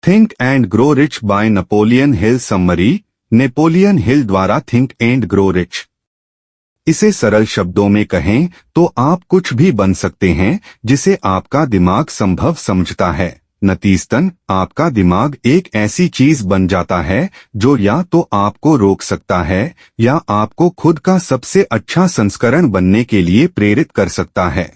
Think and grow rich by Napoleon Hill summary. Napoleon Hill द्वारा think and grow rich. इसे सरल शब्दों में कहें तो आप कुछ भी बन सकते हैं जिसे आपका दिमाग संभव समझता है। नतीजतन आपका दिमाग एक ऐसी चीज बन जाता है जो या तो आपको रोक सकता है या आपको खुद का सबसे अच्छा संस्करण बनने के लिए प्रेरित कर सकता है।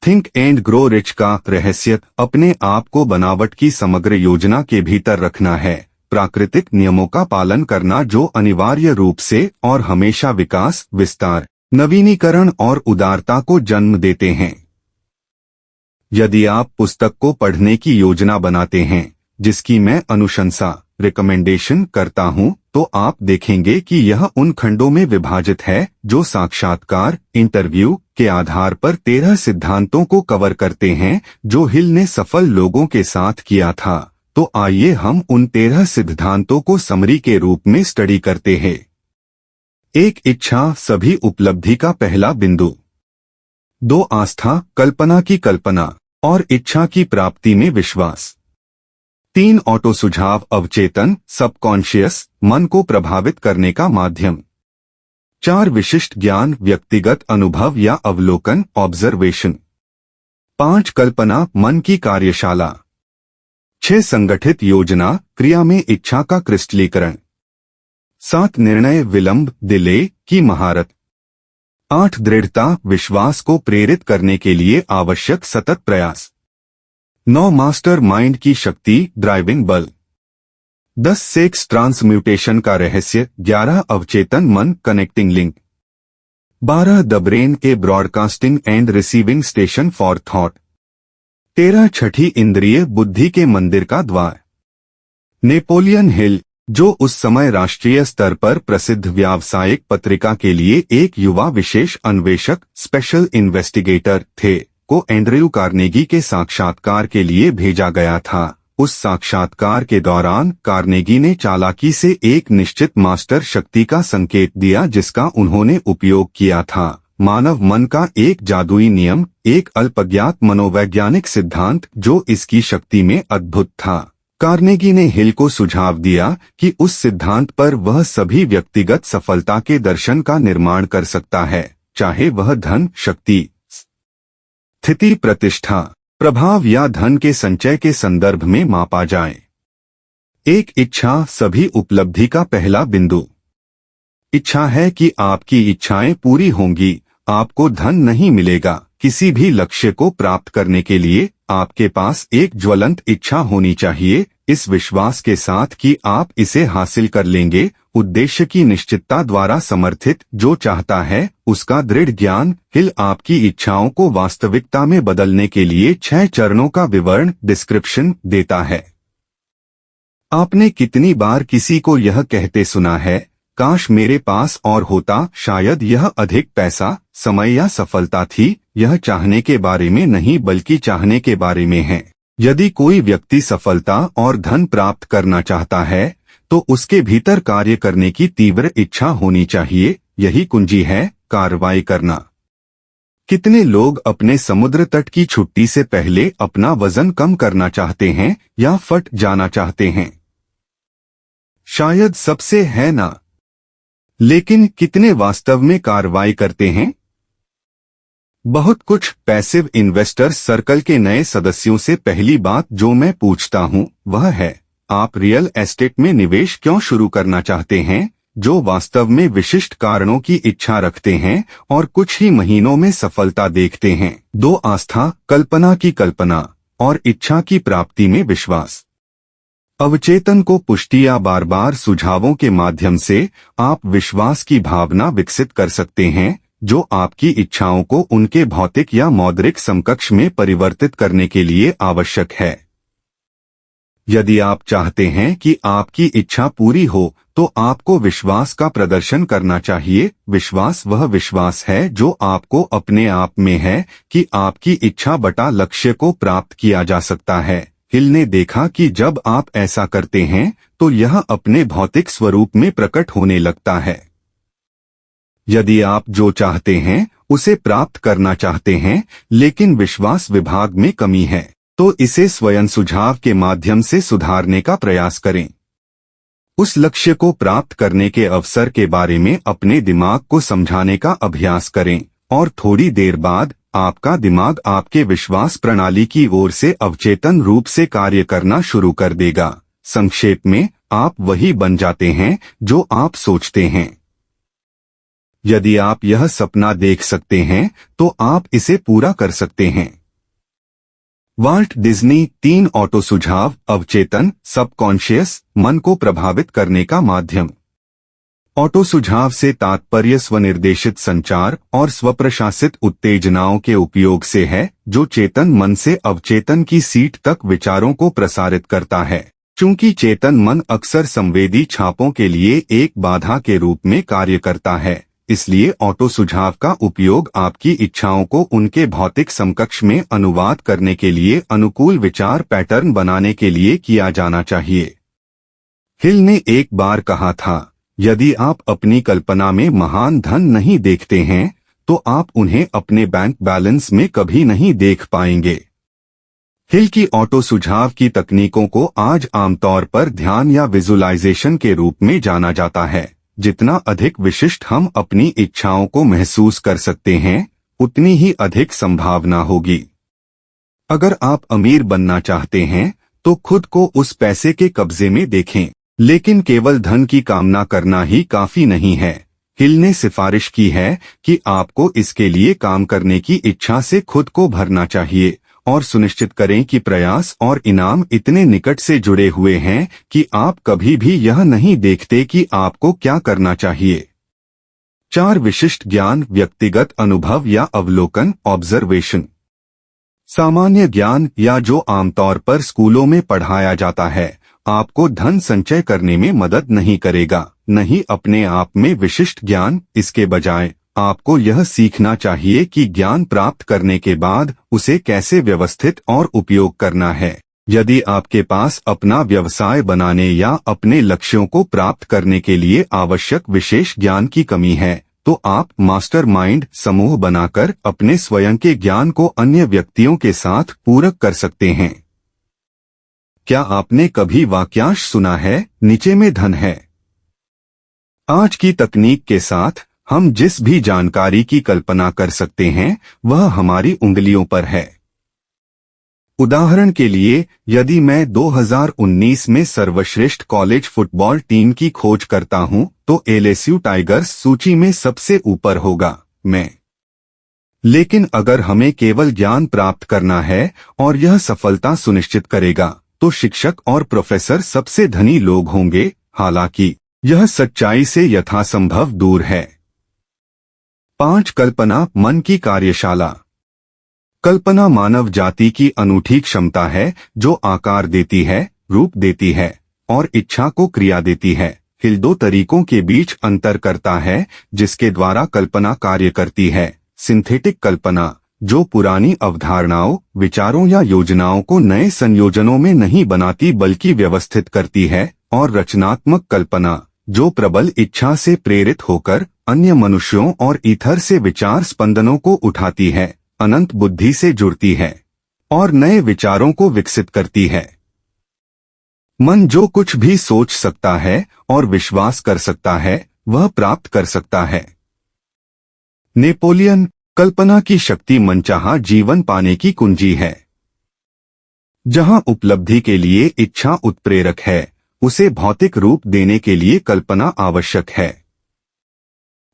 थिंक एंड ग्रो रिच का रहस्य अपने आप को बनावट की समग्र योजना के भीतर रखना है, प्राकृतिक नियमों का पालन करना जो अनिवार्य रूप से और हमेशा विकास, विस्तार, नवीनीकरण और उदारता को जन्म देते हैं। यदि आप पुस्तक को पढ़ने की योजना बनाते हैं जिसकी मैं अनुशंसा रिकमेंडेशन करता हूं, तो आप देखेंगे कि यह उन खंडों में विभाजित है जो साक्षात्कार इंटरव्यू के आधार पर 13 सिद्धांतों को कवर करते हैं जो हिल ने सफल लोगों के साथ किया था। तो आइए हम उन 13 सिद्धांतों को समरी के रूप में स्टडी करते हैं। एक, इच्छा सभी उपलब्धि का पहला बिंदु। 2, आस्था कल्पना की कल्पना और इच्छा की प्राप्ति में विश्वास। 3, ऑटो सुझाव अवचेतन सबकॉन्शियस मन को प्रभावित करने का माध्यम। 4, विशिष्ट ज्ञान व्यक्तिगत अनुभव या अवलोकन ऑब्जर्वेशन। 5, कल्पना मन की कार्यशाला। 6, संगठित योजना क्रिया में इच्छा का क्रिस्टलीकरण। 7, निर्णय विलंब डिले की महारत। 8, दृढ़ता विश्वास को प्रेरित करने के लिए आवश्यक सतत प्रयास। 9, मास्टर माइंड की शक्ति ड्राइविंग बल। 10, सेक्स ट्रांसम्यूटेशन का रहस्य 11, अवचेतन मन connecting link. 12, the brain a broadcasting and receiving station for thought. 13, छठी इंद्रिय बुद्धि के मंदिर का द्वार। नेपोलियन हिल, जो उस समय राष्ट्रीय स्तर पर प्रसिद्ध व्यावसायिक पत्रिका के लिए एक युवा विशेष अन्वेषक स्पेशल इन्वेस्टिगेटर थे, को एंड्रयू कार्नेगी के साक्षात्कार के लिए भेजा गया था। उस साक्षात्कार के दौरान कार्नेगी ने चालाकी से एक निश्चित मास्टर शक्ति का संकेत दिया जिसका उन्होंने उपयोग किया था। मानव मन का एक जादुई नियम, एक अल्पज्ञात मनोवैज्ञानिक सिद्धांत जो इसकी शक्ति में अद्भुत था। कार्नेगी ने हिल को सुझाव दिया कि उस सिद्धांत पर वह सभी व्यक्तिगत सफलता के दर्शन का निर्माण कर सकता है, चाहे वह धन, शक्ति, स्थिति, प्रतिष्ठा, प्रभाव या धन के संचय के संदर्भ में मापा जाए। एक, इच्छा सभी उपलब्धि का पहला बिंदु। इच्छा है कि आपकी इच्छाएं पूरी होंगी, आपको धन नहीं मिलेगा। किसी भी लक्ष्य को प्राप्त करने के लिए आपके पास एक ज्वलंत इच्छा होनी चाहिए, इस विश्वास के साथ कि आप इसे हासिल कर लेंगे। उद्देश्य की निश्चितता द्वारा समर्थित जो चाहता है उसका दृढ़ ज्ञान। हिल आपकी इच्छाओं को वास्तविकता में बदलने के लिए 6 चरणों का विवरण डिस्क्रिप्शन देता है। आपने कितनी बार किसी को यह कहते सुना है, काश मेरे पास और होता, शायद यह अधिक पैसा, समय या सफलता थी। यह चाहने के बारे में नहीं बल्कि चाहने के बारे में है। यदि कोई व्यक्ति सफलता और धन प्राप्त करना चाहता है तो उसके भीतर कार्य करने की तीव्र इच्छा होनी चाहिए। यही कुंजी है कार्रवाई करना। कितने लोग अपने समुद्र तट की छुट्टी से पहले अपना वजन कम करना चाहते हैं या फट जाना चाहते हैं? शायद सबसे है ना। लेकिन कितने वास्तव में कार्रवाई करते हैं? बहुत कुछ। पैसिव इन्वेस्टर्स सर्कल के नए सदस्यों से पहली बात जो मैं पूछता हूं वह है, आप रियल एस्टेट में निवेश क्यों शुरू करना चाहते हैं? जो वास्तव में विशिष्ट कारणों की इच्छा रखते हैं और कुछ ही महीनों में सफलता देखते हैं। 2, आस्था कल्पना की कल्पना और इच्छा की प्राप्ति में विश्वास। अवचेतन को पुष्टि या बार बार सुझावों के माध्यम से आप विश्वास की भावना विकसित कर सकते हैं जो आपकी इच्छाओं को उनके भौतिक या मौद्रिक समकक्ष में परिवर्तित करने के लिए आवश्यक है। यदि आप चाहते हैं कि आपकी इच्छा पूरी हो तो आपको विश्वास का प्रदर्शन करना चाहिए। विश्वास वह विश्वास है जो आपको अपने आप में है कि आपकी इच्छा बटा लक्ष्य को प्राप्त किया जा सकता है। हिल ने देखा कि जब आप ऐसा करते हैं तो यह अपने भौतिक स्वरूप में प्रकट होने लगता है। यदि आप जो चाहते हैं उसे प्राप्त करना चाहते हैं लेकिन विश्वास विभाग में कमी है तो इसे स्वयं सुझाव के माध्यम से सुधारने का प्रयास करें। उस लक्ष्य को प्राप्त करने के अवसर के बारे में अपने दिमाग को समझाने का अभ्यास करें और थोड़ी देर बाद आपका दिमाग आपके विश्वास प्रणाली की ओर से अवचेतन रूप से कार्य करना शुरू कर देगा। संक्षेप में, आप वही बन जाते हैं जो आप सोचते हैं। यदि आप यह सपना देख सकते हैं तो आप इसे पूरा कर सकते हैं। वाल्ट डिज्नी 3 ऑटो सुझाव, अवचेतन, सबकॉन्शियस मन को प्रभावित करने का माध्यम। ऑटो सुझाव से तात्पर्य स्वनिर्देशित संचार और स्वप्रशासित उत्तेजनाओं के उपयोग से है, जो चेतन मन से अवचेतन की सीट तक विचारों को प्रसारित करता है। चूंकि चेतन मन अक्सर संवेदी छापों के लिए एक बाधा के रूप में कार्य करता है, इसलिए ऑटो सुझाव का उपयोग आपकी इच्छाओं को उनके भौतिक समकक्ष में अनुवाद करने के लिए अनुकूल विचार पैटर्न बनाने के लिए किया जाना चाहिए। हिल ने एक बार कहा था, यदि आप अपनी कल्पना में महान धन नहीं देखते हैं तो आप उन्हें अपने बैंक बैलेंस में कभी नहीं देख पाएंगे। हिल की ऑटो सुझाव की तकनीकों को आज आमतौर पर ध्यान या विजुअलाइजेशन के रूप में जाना जाता है। जितना अधिक विशिष्ट हम अपनी इच्छाओं को महसूस कर सकते हैं, उतनी ही अधिक संभावना होगी। अगर आप अमीर बनना चाहते हैं तो खुद को उस पैसे के कब्जे में देखें, लेकिन केवल धन की कामना करना ही काफी नहीं है। हिल ने सिफारिश की है कि आपको इसके लिए काम करने की इच्छा से खुद को भरना चाहिए और सुनिश्चित करें कि प्रयास और इनाम इतने निकट से जुड़े हुए हैं कि आप कभी भी यह नहीं देखते कि आपको क्या करना चाहिए। 4 विशिष्ट ज्ञान, व्यक्तिगत अनुभव या अवलोकन, ऑब्जर्वेशन। सामान्य ज्ञान या जो आमतौर पर स्कूलों में पढ़ाया जाता है, आपको धन संचय करने में मदद नहीं करेगा, नहीं अपने आप में विशिष्ट ज्ञान। इसके बजाय आपको यह सीखना चाहिए कि ज्ञान प्राप्त करने के बाद उसे कैसे व्यवस्थित और उपयोग करना है। यदि आपके पास अपना व्यवसाय बनाने या अपने लक्ष्यों को प्राप्त करने के लिए आवश्यक विशेष ज्ञान की कमी है, तो आप मास्टरमाइंड समूह बनाकर अपने स्वयं के ज्ञान को अन्य व्यक्तियों के साथ पूरक कर सकते हैं। क्या आपने कभी वाक्यांश सुना है, नीचे में धन है? आज की तकनीक के साथ हम जिस भी जानकारी की कल्पना कर सकते हैं वह हमारी उंगलियों पर है। उदाहरण के लिए, यदि मैं 2019 में सर्वश्रेष्ठ कॉलेज फुटबॉल टीम की खोज करता हूं तो एलएसयू टाइगर्स सूची में सबसे ऊपर होगा। लेकिन अगर हमें केवल ज्ञान प्राप्त करना है और यह सफलता सुनिश्चित करेगा, तो शिक्षक और प्रोफेसर सबसे धनी लोग होंगे। हालांकि यह सच्चाई से यथासंभव दूर है। 5 कल्पना मन की कार्यशाला। कल्पना मानव जाति की अनूठी क्षमता है जो आकार देती है, रूप देती है और इच्छा को क्रिया देती है। हिल 2 तरीकों के बीच अंतर करता है जिसके द्वारा कल्पना कार्य करती है। सिंथेटिक कल्पना, जो पुरानी अवधारणाओं, विचारों या योजनाओं को नए संयोजनों में नहीं बनाती बल्कि व्यवस्थित करती है, और रचनात्मक कल्पना, जो प्रबल इच्छा से प्रेरित होकर अन्य मनुष्यों और ईथर से विचार स्पंदनों को उठाती है, अनंत बुद्धि से जुड़ती है और नए विचारों को विकसित करती है। मन जो कुछ भी सोच सकता है और विश्वास कर सकता है वह प्राप्त कर सकता है। नेपोलियन, कल्पना की शक्ति मनचाहा जीवन पाने की कुंजी है। जहां उपलब्धि के लिए इच्छा उत्प्रेरक है, उसे भौतिक रूप देने के लिए कल्पना आवश्यक है।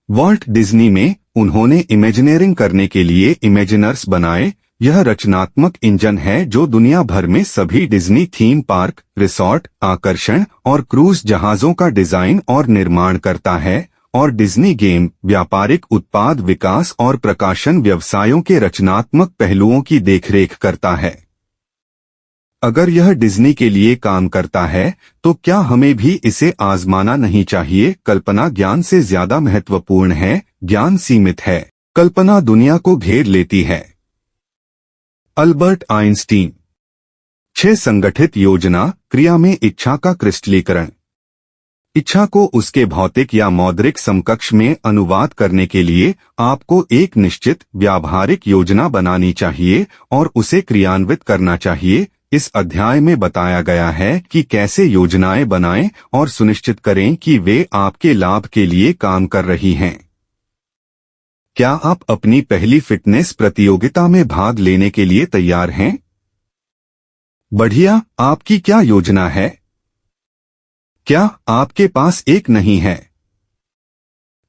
वॉल्ट डिज्नी में उन्होंने इमेजिनेरिंग करने के लिए इमेजिनर्स बनाए। यह रचनात्मक इंजन है जो दुनिया भर में सभी डिज्नी थीम पार्क, रिसोर्ट, आकर्षण और क्रूज जहाजों का डिजाइन और निर्माण करता है, और डिज्नी गेम, व्यापारिक उत्पाद विकास और प्रकाशन व्यवसायों के रचनात्मक पहलुओं की देखरेख करता है। अगर यह डिज्नी के लिए काम करता है तो क्या हमें भी इसे आजमाना नहीं चाहिए? कल्पना ज्ञान से ज्यादा महत्वपूर्ण है। ज्ञान सीमित है, कल्पना दुनिया को घेर लेती है। Albert Einstein. 6 संगठित योजना क्रिया में इच्छा का क्रिस्टलीकरण। इच्छा को उसके भौतिक या मौद्रिक समकक्ष में अनुवाद करने के लिए आपको एक निश्चित व्यावहारिक योजना बनानी चाहिए और उसे क्रियान्वित करना चाहिए। इस अध्याय में बताया गया है कि कैसे योजनाएं बनाएं और सुनिश्चित करें कि वे आपके लाभ के लिए काम कर रही हैं। क्या आप अपनी पहली फिटनेस प्रतियोगिता में भाग लेने के लिए तैयार हैं? बढ़िया, आपकी क्या योजना है? क्या आपके पास एक नहीं है?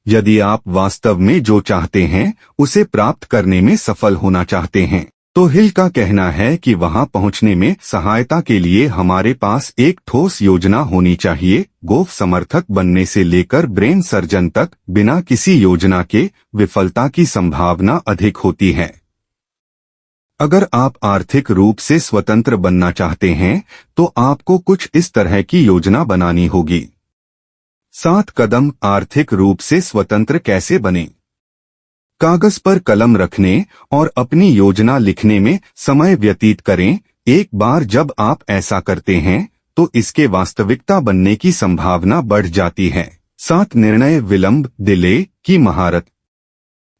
यदि आप वास्तव में जो चाहते हैं उसे प्राप्त करने में सफल होना चाहते हैं, तो हिल का कहना है कि वहां पहुंचने में सहायता के लिए हमारे पास एक ठोस योजना होनी चाहिए। गोल्फ समर्थक बनने से लेकर ब्रेन सर्जन तक बिना किसी योजना के विफलता की संभावना अधिक होती है। अगर आप आर्थिक रूप से स्वतंत्र बनना चाहते हैं तो आपको कुछ इस तरह की योजना बनानी होगी। 7 कदम आर्थिक रूप से स्वतंत्र कैसे बने। कागज पर कलम रखने और अपनी योजना लिखने में समय व्यतीत करें। एक बार जब आप ऐसा करते हैं तो इसके वास्तविकता बनने की संभावना बढ़ जाती है। 7 निर्णय विलंब डिले की महारत।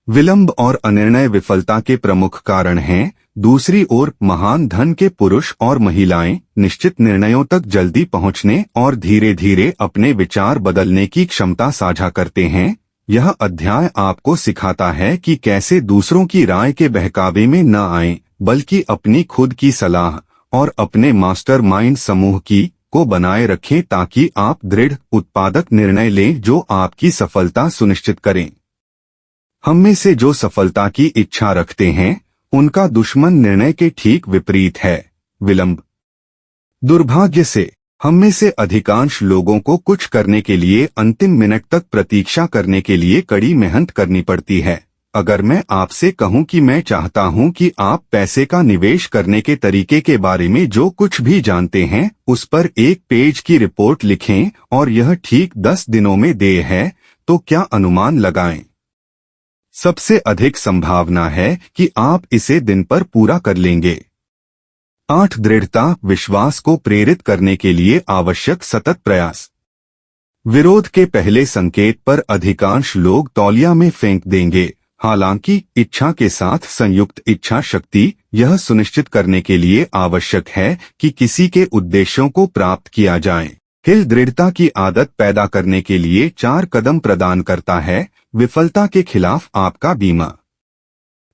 विलंब और अनिर्णय विफलता के प्रमुख कारण हैं। दूसरी ओर महान धन के पुरुष और महिलाएं निश्चित निर्णयों तक जल्दी पहुंचने और धीरे धीरे अपने विचार बदलने की क्षमता साझा करते हैं। यह अध्याय आपको सिखाता है कि कैसे दूसरों की राय के बहकावे में न आएं, बल्कि अपनी खुद की सलाह और अपने मास्टरमाइंड समूह की को बनाए रखें ताकि आप दृढ़ उत्पादक निर्णय लें जो आपकी सफलता सुनिश्चित करें। हम में से जो सफलता की इच्छा रखते हैं उनका दुश्मन निर्णय के ठीक विपरीत है, विलंब। दुर्भाग्य से हम में से अधिकांश लोगों को कुछ करने के लिए अंतिम मिनट तक प्रतीक्षा करने के लिए कड़ी मेहनत करनी पड़ती है। अगर मैं आपसे कहूं कि मैं चाहता हूं कि आप पैसे का निवेश करने के तरीके के बारे में जो कुछ भी जानते हैं उस पर 1 पेज की रिपोर्ट लिखें और यह ठीक 10 दिनों में देय है, तो क्या अनुमान लगाएं? सबसे अधिक संभावना है कि आप इसे दिन पर पूरा कर लेंगे। 8 दृढ़ता विश्वास को प्रेरित करने के लिए आवश्यक सतत प्रयास। विरोध के पहले संकेत पर अधिकांश लोग तौलिया में फेंक देंगे। हालांकि इच्छा के साथ संयुक्त इच्छा शक्ति यह सुनिश्चित करने के लिए आवश्यक है कि किसी के उद्देश्यों को प्राप्त किया जाए। हिल दृढ़ता की आदत पैदा करने के लिए 4 कदम प्रदान करता है। विफलता के खिलाफ आपका बीमा।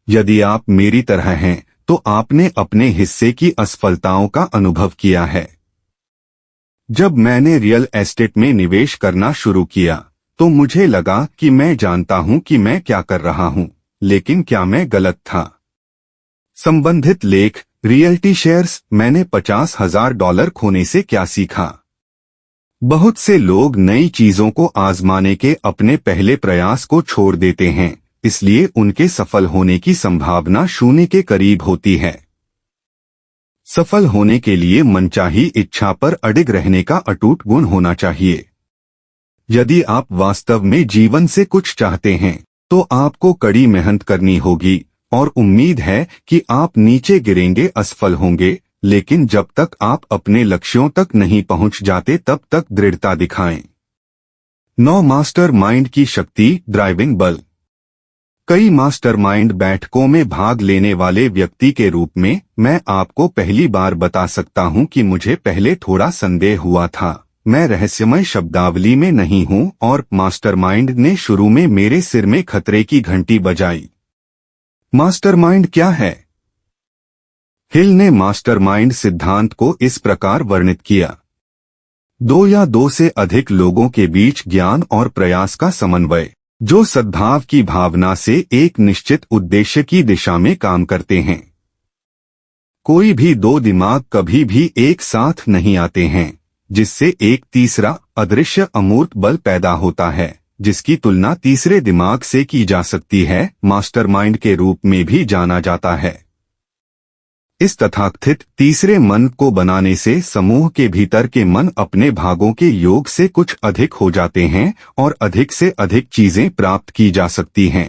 यदि आप मेरी तरह हैं तो आपने अपने हिस्से की असफलताओं का अनुभव किया है। जब मैंने रियल एस्टेट में निवेश करना शुरू किया तो मुझे लगा कि मैं जानता हूं कि मैं क्या कर रहा हूं, लेकिन क्या मैं गलत था? संबंधित लेख रियल्टी शेयर्स, मैंने $50,000 खोने से क्या सीखा। बहुत से लोग नई चीजों को आजमाने के अपने पहले प्रयास को छोड़ देते हैं, इसलिए उनके सफल होने की संभावना 0 के करीब होती है। सफल होने के लिए मनचाही इच्छा पर अडिग रहने का अटूट गुण होना चाहिए। यदि आप वास्तव में जीवन से कुछ चाहते हैं तो आपको कड़ी मेहनत करनी होगी और उम्मीद है कि आप नीचे गिरेंगे, असफल होंगे, लेकिन जब तक आप अपने लक्ष्यों तक नहीं पहुंच जाते तब तक दृढ़ता दिखाएं। 9 मास्टरमाइंड की शक्ति ड्राइविंग बल। कई मास्टरमाइंड बैठकों में भाग लेने वाले व्यक्ति के रूप में मैं आपको पहली बार बता सकता हूं कि मुझे पहले थोड़ा संदेह हुआ था। मैं रहस्यमय शब्दावली में नहीं हूं और मास्टरमाइंड ने शुरू में मेरे सिर में खतरे की घंटी बजाई। मास्टरमाइंड क्या है? हिल ने मास्टरमाइंड सिद्धांत को इस प्रकार वर्णित किया: 2 या 2 से अधिक लोगों के बीच ज्ञान और प्रयास का समन्वय, जो सद्भाव की भावना से एक निश्चित उद्देश्य की दिशा में काम करते हैं। कोई भी 2 दिमाग कभी भी एक साथ नहीं आते हैं, जिससे एक तीसरा अदृश्य अमूर्त बल पैदा होता है, जिसकी तुलना तीसरे दिमाग से की जा सकती है, मास्टरमाइंड के रूप में भी जाना जाता है। इस तथाकथित तीसरे मन को बनाने से समूह के भीतर के मन अपने भागों के योग से कुछ अधिक हो जाते हैं और अधिक से अधिक चीजें प्राप्त की जा सकती हैं।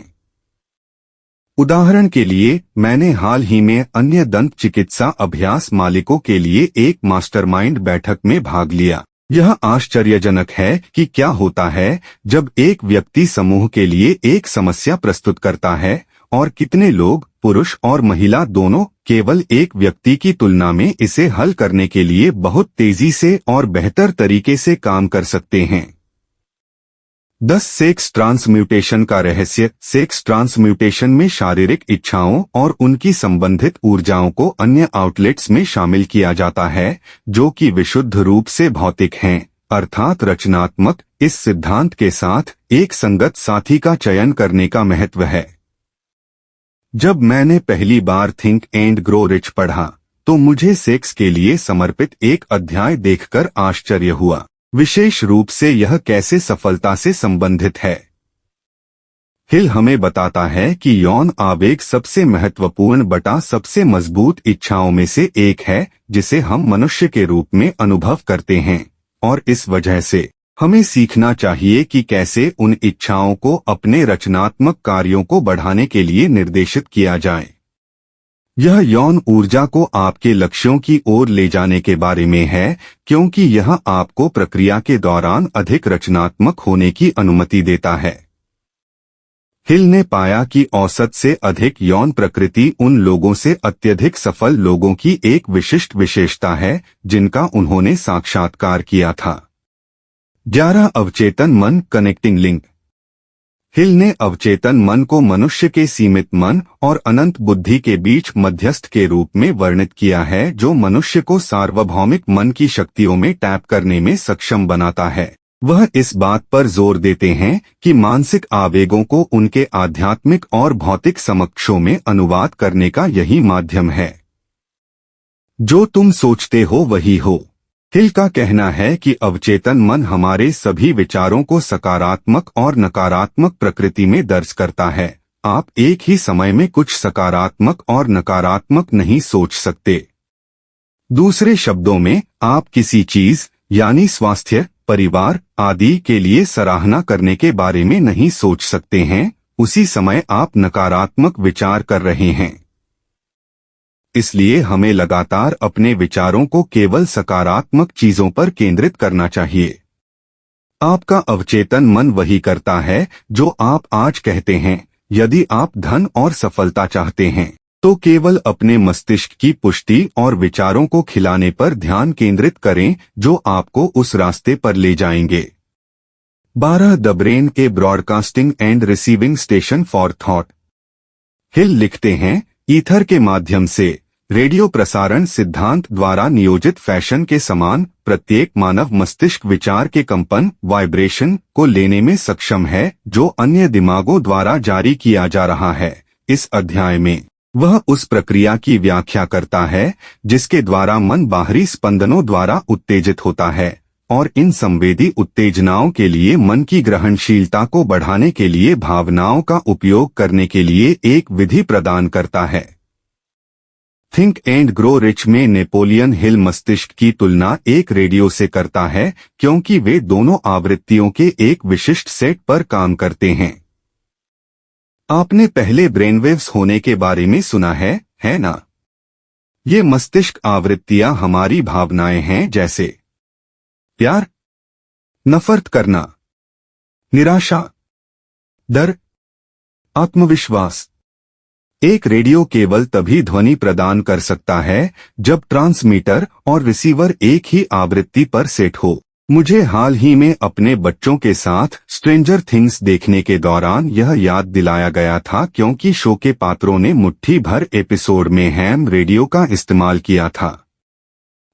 उदाहरण के लिए, मैंने हाल ही में अन्य दंत चिकित्सा अभ्यास मालिकों के लिए एक मास्टरमाइंड बैठक में भाग लिया। यह आश्चर्यजनक है कि क्या होता है जब एक व्यक्ति समूह के लिए एक समस्या प्रस्तुत करता है और कितने लोग, पुरुष और महिला दोनों, केवल एक व्यक्ति की तुलना में इसे हल करने के लिए बहुत तेजी से और बेहतर तरीके से काम कर सकते हैं। 10 सेक्स ट्रांसम्यूटेशन का रहस्य। सेक्स ट्रांसम्यूटेशन में शारीरिक इच्छाओं और उनकी संबंधित ऊर्जाओं को अन्य आउटलेट्स में शामिल किया जाता है जो कि विशुद्ध रूप से भौतिक हैं, अर्थात रचनात्मक। इस सिद्धांत के साथ एक संगत साथी का चयन करने का महत्व है। जब मैंने पहली बार थिंक एंड ग्रो रिच पढ़ा तो मुझे सेक्स के लिए समर्पित एक अध्याय देखकर आश्चर्य हुआ, विशेष रूप से यह कैसे सफलता से संबंधित है। हिल हमें बताता है कि यौन आवेग सबसे महत्वपूर्ण बटा सबसे मजबूत इच्छाओं में से एक है जिसे हम मनुष्य के रूप में अनुभव करते हैं, और इस वजह से हमें सीखना चाहिए कि कैसे उन इच्छाओं को अपने रचनात्मक कार्यों को बढ़ाने के लिए निर्देशित किया जाए। यह यौन ऊर्जा को आपके लक्ष्यों की ओर ले जाने के बारे में है, क्योंकि यह आपको प्रक्रिया के दौरान अधिक रचनात्मक होने की अनुमति देता है। हिल ने पाया कि औसत से अधिक यौन प्रकृति उन लोगों से अत्यधिक सफल लोगों की एक विशिष्ट विशेषता है जिनका उन्होंने साक्षात्कार किया था। 11 अवचेतन मन कनेक्टिंग लिंक। हिल ने अवचेतन मन को मनुष्य के सीमित मन और अनंत बुद्धि के बीच मध्यस्थ के रूप में वर्णित किया है, जो मनुष्य को सार्वभौमिक मन की शक्तियों में टैप करने में सक्षम बनाता है। वह इस बात पर जोर देते हैं कि मानसिक आवेगों को उनके आध्यात्मिक और भौतिक समकक्षों में अनुवाद करने का यही माध्यम है। जो तुम सोचते हो वही हो। हिल का कहना है कि अवचेतन मन हमारे सभी विचारों को सकारात्मक और नकारात्मक प्रकृति में दर्ज करता है। आप एक ही समय में कुछ सकारात्मक और नकारात्मक नहीं सोच सकते। दूसरे शब्दों में, आप किसी चीज यानी स्वास्थ्य, परिवार आदि के लिए सराहना करने के बारे में नहीं सोच सकते हैं, उसी समय आप नकारात्मक विचार कर रहे हैं। इसलिए हमें लगातार अपने विचारों को केवल सकारात्मक चीजों पर केंद्रित करना चाहिए। आपका अवचेतन मन वही करता है जो आप आज कहते हैं। यदि आप धन और सफलता चाहते हैं तो केवल अपने मस्तिष्क की पुष्टि और विचारों को खिलाने पर ध्यान केंद्रित करें जो आपको उस रास्ते पर ले जाएंगे। 12 the brain a broadcasting and receiving station for thought. Hill लिखते हैं, ईथर के माध्यम से रेडियो प्रसारण सिद्धांत द्वारा नियोजित फैशन के समान प्रत्येक मानव मस्तिष्क विचार के कंपन वाइब्रेशन को लेने में सक्षम है जो अन्य दिमागों द्वारा जारी किया जा रहा है। इस अध्याय में वह उस प्रक्रिया की व्याख्या करता है जिसके द्वारा मन बाहरी स्पंदनों द्वारा उत्तेजित होता है और इन संवेदी उत्तेजनाओं के लिए मन की ग्रहणशीलता को बढ़ाने के लिए भावनाओं का उपयोग करने के लिए एक विधि प्रदान करता है। थिंक एंड ग्रो रिच में नेपोलियन हिल मस्तिष्क की तुलना एक रेडियो से करता है क्योंकि वे दोनों आवृत्तियों के एक विशिष्ट सेट पर काम करते हैं। आपने पहले ब्रेनवेव्स होने के बारे में सुना है ना? ये मस्तिष्क आवृत्तियां हमारी भावनाएं हैं, जैसे प्यार, नफरत करना, निराशा, डर, आत्मविश्वास। एक रेडियो केवल तभी ध्वनि प्रदान कर सकता है जब ट्रांसमीटर और रिसीवर एक ही आवृत्ति पर सेट हो। मुझे हाल ही में अपने बच्चों के साथ स्ट्रेंजर थिंग्स देखने के दौरान यह याद दिलाया गया था क्योंकि शो के पात्रों ने मुट्ठी भर एपिसोड में हैम रेडियो का इस्तेमाल किया था।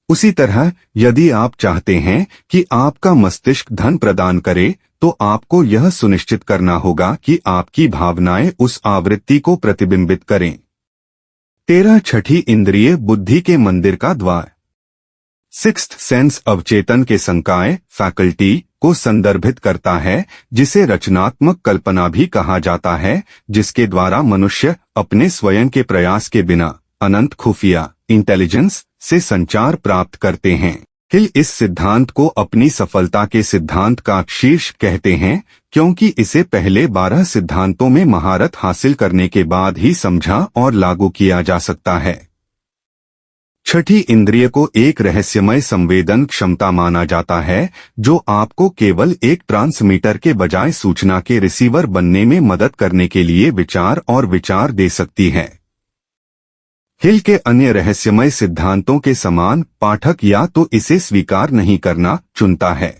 उसी तरह यदि आप चाहते हैं कि आपका मस्तिष्क धन प्रदान करे तो आपको यह सुनिश्चित करना होगा कि आपकी भावनाएं उस आवृत्ति को प्रतिबिंबित करें। 13 छठी इंद्रिय बुद्धि के मंदिर का द्वार। सिक्स्थ सेंस अवचेतन के संकाय फैकल्टी को संदर्भित करता है जिसे रचनात्मक कल्पना भी कहा जाता है, जिसके द्वारा मनुष्य अपने स्वयं के प्रयास के बिना अनंत खुफिया इंटेलिजेंस से संचार प्राप्त करते हैं। हिल इस सिद्धांत को अपनी सफलता के सिद्धांत का शीर्ष कहते हैं क्योंकि इसे पहले 12 सिद्धांतों में महारत हासिल करने के बाद ही समझा और लागू किया जा सकता है। छठी इंद्रिय को एक रहस्यमय संवेदन क्षमता माना जाता है जो आपको केवल एक ट्रांसमीटर के बजाय सूचना के रिसीवर बनने में मदद करने के लिए विचार और विचार दे सकती है। हिल के अन्य रहस्यमय सिद्धांतों के समान पाठक या तो इसे स्वीकार नहीं करना चुनता है।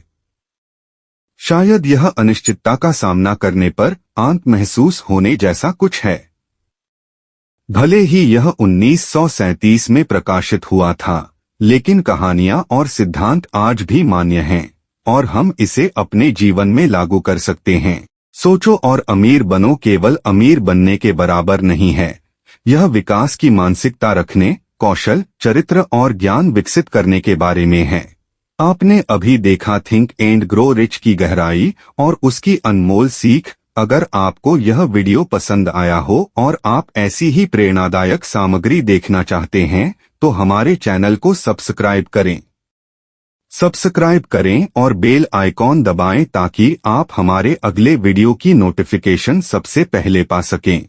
शायद यह अनिश्चितता का सामना करने पर आंत महसूस होने जैसा कुछ है। भले ही यह 1937 में प्रकाशित हुआ था, लेकिन कहानियां और सिद्धांत आज भी मान्य हैं और हम इसे अपने जीवन में लागू कर सकते हैं। सोचो और अमीर बनो केवल अमीर बनने के बराबर नहीं है। यह विकास की मानसिकता रखने, कौशल, चरित्र और ज्ञान विकसित करने के बारे में है। आपने अभी देखा थिंक एंड ग्रो रिच की गहराई और उसकी अनमोल सीख। अगर आपको यह वीडियो पसंद आया हो और आप ऐसी ही प्रेरणादायक सामग्री देखना चाहते हैं तो हमारे चैनल को सब्सक्राइब करें और बेल आइकॉन दबाएं ताकि आप हमारे अगले वीडियो की नोटिफिकेशन सबसे पहले पा सकें।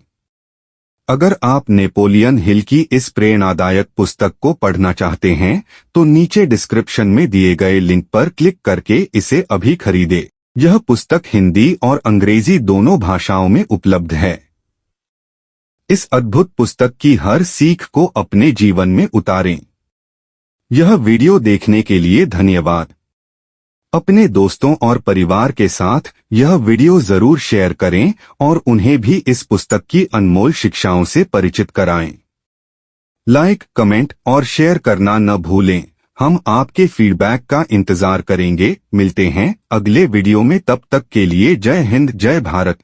अगर आप नेपोलियन हिल की इस प्रेरणादायक पुस्तक को पढ़ना चाहते हैं तो नीचे डिस्क्रिप्शन में दिए गए लिंक पर क्लिक करके इसे अभी खरीदें। यह पुस्तक हिंदी और अंग्रेजी दोनों भाषाओं में उपलब्ध है। इस अद्भुत पुस्तक की हर सीख को अपने जीवन में उतारें। यह वीडियो देखने के लिए धन्यवाद। अपने दोस्तों और परिवार के साथ यह वीडियो जरूर शेयर करें और उन्हें भी इस पुस्तक की अनमोल शिक्षाओं से परिचित कराएं। लाइक, कमेंट और शेयर करना न भूलें। हम आपके फीडबैक का इंतजार करेंगे। मिलते हैं अगले वीडियो में, तब तक के लिए जय हिंद, जय भारत।